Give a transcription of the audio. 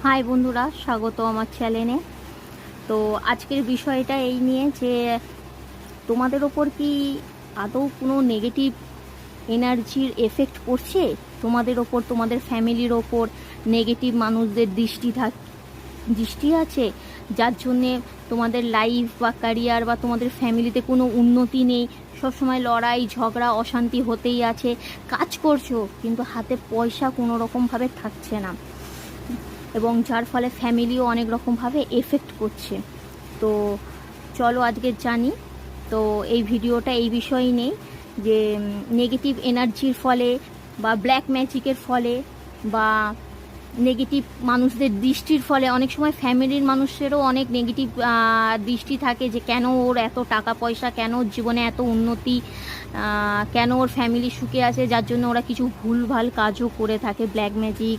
High বন্ধুরা, স্বাগত আমার চ্যানেলে। তো আজকের বিষয়টা এই নিয়ে যে তোমাদের ওপর কি আদৌ কোনো নেগেটিভ এনার্জির এফেক্ট পড়ছে? তোমাদের ওপর, তোমাদের ফ্যামিলির ওপর নেগেটিভ মানুষদের দৃষ্টি আছে, যার জন্যে তোমাদের লাইফ বা ক্যারিয়ার বা তোমাদের ফ্যামিলিতে কোনো উন্নতি নেই, সবসময় লড়াই ঝগড়া অশান্তি হতেই আছে, কাজ করছো কিন্তু হাতে পয়সা কোনো রকমভাবে থাকছে না, এবং যার ফলে ফ্যামিলিও অনেক রকমভাবে এফেক্ট করছে। তো চলো আজকে জানি। তো এই ভিডিওটা এই বিষয় নেই যে নেগেটিভ এনার্জির ফলে বা ব্ল্যাক ম্যাজিকের ফলে বা নেগেটিভ মানুষদের দৃষ্টির ফলে অনেক সময় ফ্যামিলির মানুষেরও অনেক নেগেটিভ দৃষ্টি থাকে যে কেন ওর এত টাকা পয়সা, কেন ওর জীবনে এত উন্নতি, কেন ওর ফ্যামিলি সুখে আছে, যার জন্য ওরা কিছু ভুলভাল কাজও করে থাকে, ব্ল্যাক ম্যাজিক